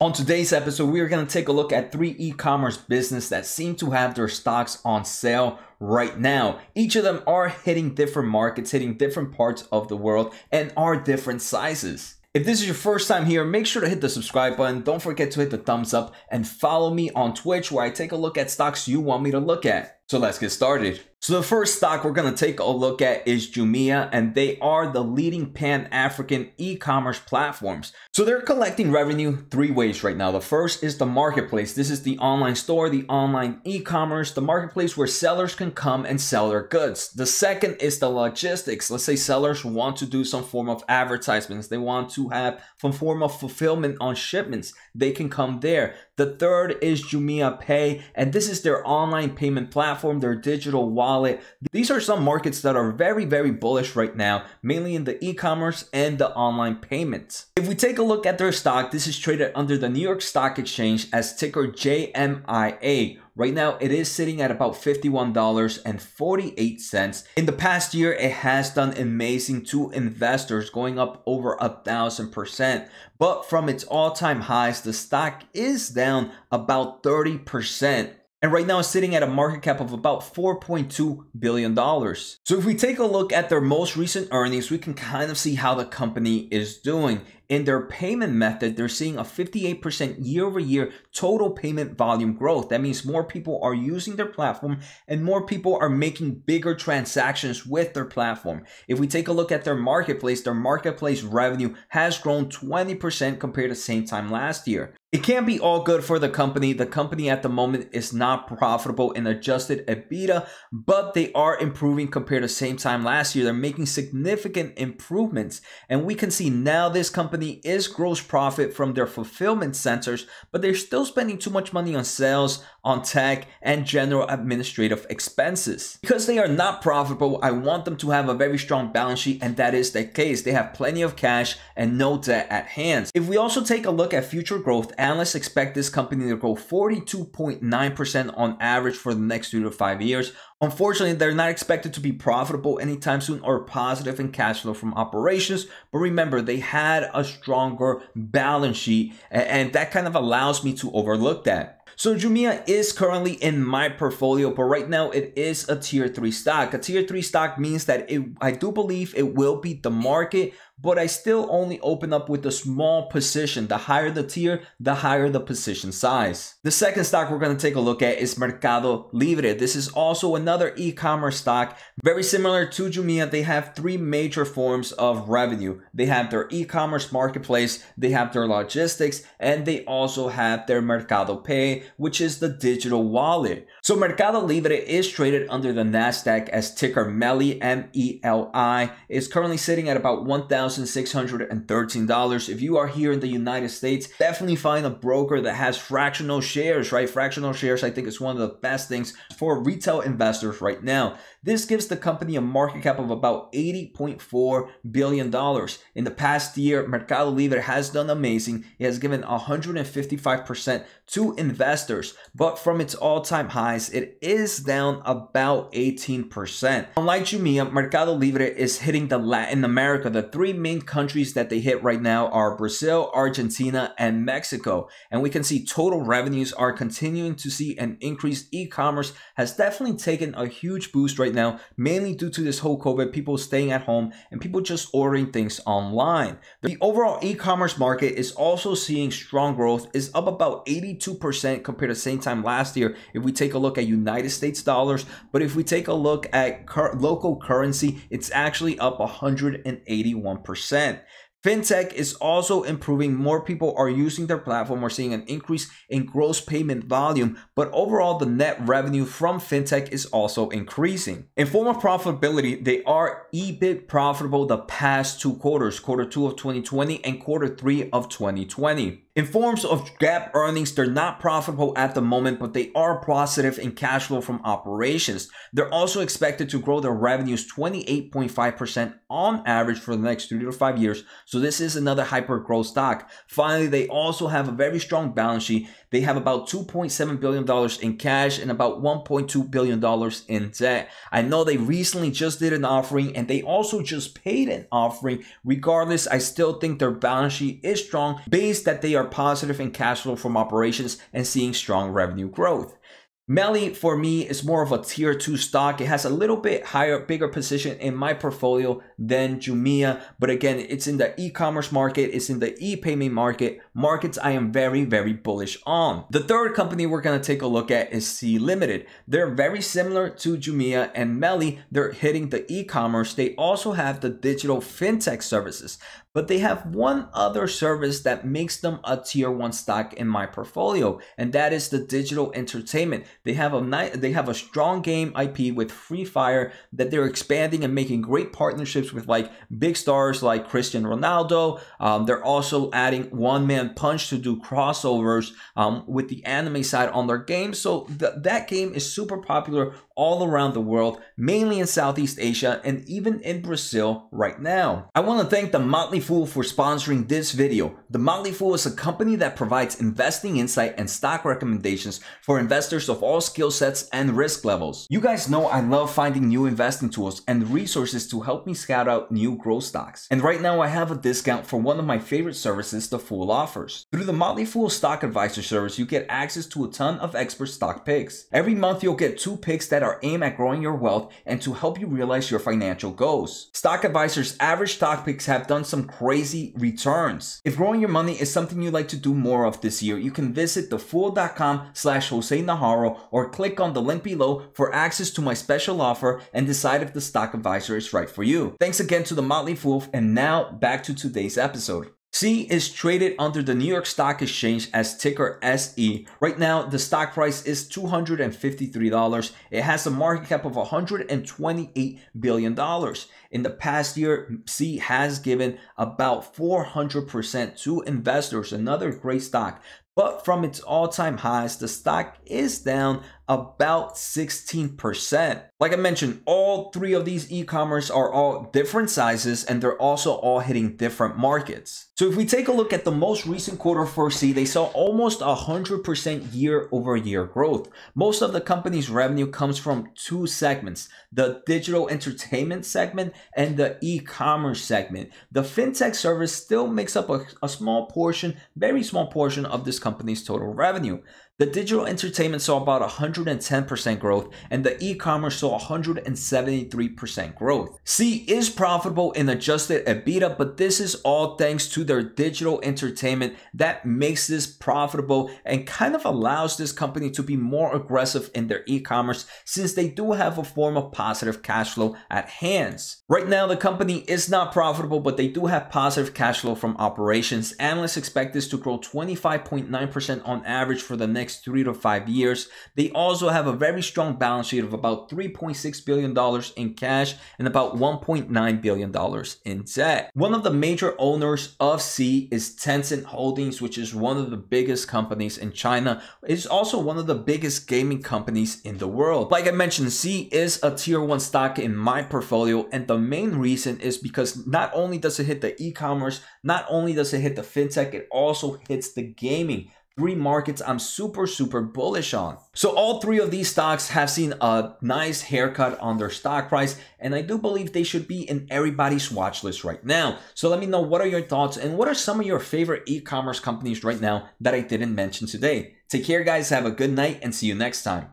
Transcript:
On today's episode, we are going to take a look at 3 e-commerce businesses that seem to have their stocks on sale right now. Each of them are hitting different markets, hitting different parts of the world, and are different sizes. If this is your first time here, make sure to hit the subscribe button. Don't forget to hit the thumbs up and follow me on Twitch where I take a look at stocks you want me to look at. So let's get started. So the first stock we're going to take a look at is Jumia, and they are the leading Pan-African e-commerce platforms. So they're collecting revenue 3 ways right now. The first is the marketplace. This is the online store, the online e-commerce, the marketplace where sellers can come and sell their goods. The second is the logistics. Let's say sellers want to do some form of advertisements. They want to have some form of fulfillment on shipments. They can come there. The third is Jumia Pay, and this is their online payment platform, their digital wallet. These are some markets that are very, very bullish right now, mainly in the e-commerce and the online payments. If we take a look at their stock, this is traded under the New York Stock Exchange as ticker JMIA. Right now, it is sitting at about $51.48. In the past year, it has done amazing to investors, going up over 1,000%. But from its all-time highs, the stock is down about 30%. And right now it's sitting at a market cap of about $4.2 billion. So if we take a look at their most recent earnings, we can kind of see how the company is doing. In their payment method, they're seeing a 58% year-over-year total payment volume growth. That means more people are using their platform and more people are making bigger transactions with their platform. If we take a look at their marketplace revenue has grown 20% compared to the same time last year. It can't be all good for the company. The company at the moment is not profitable in adjusted EBITDA, but they are improving compared to the same time last year. They're making significant improvements. And we can see now this company is gross profit from their fulfillment centers, but they're still spending too much money on sales, on tech, and general administrative expenses. Because they are not profitable, I want them to have a very strong balance sheet, and that is the case. They have plenty of cash and no debt at hand. If we also take a look at future growth, analysts expect this company to grow 42.9% on average for the next 2 to 5 years. Unfortunately, they're not expected to be profitable anytime soon or positive in cash flow from operations. But remember, they had a stronger balance sheet, and that kind of allows me to overlook that. So Jumia is currently in my portfolio, but right now it is a tier 3 stock. A tier 3 stock means that I do believe it will beat the market, but I still only open up with a small position. The higher the tier, the higher the position size. The second stock we're going to take a look at is Mercado Libre. This is also another e-commerce stock. Very similar to Jumia, they have 3 major forms of revenue. They have their e-commerce marketplace, they have their logistics, and they also have their Mercado Pay, which is the digital wallet. So Mercado Libre is traded under the NASDAQ as ticker Meli, M-E-L-I. It's currently sitting at about $1,613. If you are here in the United States, definitely find a broker that has fractional shares, right? Fractional shares, I think, is one of the best things for retail investors right now. This gives the company a market cap of about $80.4 billion. In the past year, Mercado Libre has done amazing. It has given 155% to investors, but from its all-time highs, it is down about 18%. Unlike Jumia, Mercado Libre is hitting the Latin America. The 3 main countries that they hit right now are Brazil, Argentina, and Mexico. And we can see total revenues are continuing to see an increase. E-commerce has definitely taken a huge boost right now, mainly due to this whole COVID, people staying at home and people just ordering things online. The overall e-commerce market is also seeing strong growth, is up about 82% compared to the same time last year if we take a look at United States dollars. But if we take a look at local currency, it's actually up 181%. Fintech is also improving. More people are using their platform. We're seeing an increase in gross payment volume, but overall the net revenue from fintech is also increasing. In form of profitability, they are EBIT profitable the past 2 quarters, quarter 2 of 2020 and quarter 3 of 2020. In forms of GAAP earnings, they're not profitable at the moment, but they are positive in cash flow from operations. They're also expected to grow their revenues 28.5% on average for the next 3 to 5 years. So this is another hyper growth stock. Finally, they also have a very strong balance sheet. They have about $2.7 billion in cash and about $1.2 billion in debt. I know they recently just did an offering and they also just paid an offering. Regardless, I still think their balance sheet is strong based that they are are positive in cash flow from operations and seeing strong revenue growth. Meli, for me, is more of a tier 2 stock. It has a little bit bigger position in my portfolio than Jumia. But again, it's in the e-commerce market. It's in the e-payment markets I am very, very bullish on. The third company we're going to take a look at is Sea Limited. They're very similar to Jumia and Meli. They're hitting the e-commerce. They also have the digital fintech services. But they have one other service that makes them a tier 1 stock in my portfolio, and that is the digital entertainment. They have a strong game IP with Free Fire that they're expanding and making great partnerships with like big stars like Cristiano Ronaldo. They're also adding One Man Punch to do crossovers with the anime side on their game. So that game is super popular all around the world, mainly in Southeast Asia and even in Brazil right now. I want to thank the Motley Fool for sponsoring this video. The Motley Fool is a company that provides investing insight and stock recommendations for investors of all skill sets and risk levels. You guys know I love finding new investing tools and resources to help me scout out new growth stocks. And right now I have a discount for one of my favorite services the Fool offers. Through the Motley Fool Stock Advisor service, you get access to a ton of expert stock picks. Every month you'll get 2 picks that are aimed at growing your wealth and to help you realize your financial goals. Stock Advisor's average stock picks have done some crazy returns. If growing your money is something you'd like to do more of this year, you can visit thefool.com/Jose Najarro or click on the link below for access to my special offer and decide if the Stock Advisor is right for you. Thanks again to the Motley Fool, and now back to today's episode. Sea is traded under the New York Stock Exchange as ticker SE. Right now, the stock price is $253. It has a market cap of $128 billion. In the past year, Sea has given about 400% to investors, another great stock. But from its all-time highs, the stock is down about 16%. Like I mentioned, all 3 of these e-commerce are all different sizes and they're also all hitting different markets. So if we take a look at the most recent quarter for Sea, they saw almost 100% year-over-year growth. Most of the company's revenue comes from 2 segments, the digital entertainment segment and the e-commerce segment. The fintech service still makes up a small portion, very small portion of this company's total revenue. The digital entertainment saw about 110% growth and the e-commerce saw 173% growth. Sea is profitable in adjusted EBITDA, but this is all thanks to their digital entertainment that makes this profitable and kind of allows this company to be more aggressive in their e-commerce since they do have a form of positive cash flow at hands. Right now, the company is not profitable, but they do have positive cash flow from operations. Analysts expect this to grow 25.9% on average for the next 3 to 5 years. They also have a very strong balance sheet of about $3.6 billion in cash and about $1.9 billion in debt. One of the major owners of Sea is Tencent Holdings, which is one of the biggest companies in China. It's also one of the biggest gaming companies in the world. Like I mentioned, Sea is a tier 1 stock in my portfolio, and the main reason is because not only does it hit the e-commerce, not only does it hit the fintech, it also hits the gaming. 3 markets I'm super bullish on. So all 3 of these stocks have seen a nice haircut on their stock price, and I do believe they should be in everybody's watch list right now. So let me know, what are your thoughts and what are some of your favorite e-commerce companies right now that I didn't mention today? Take care guys, have a good night and see you next time.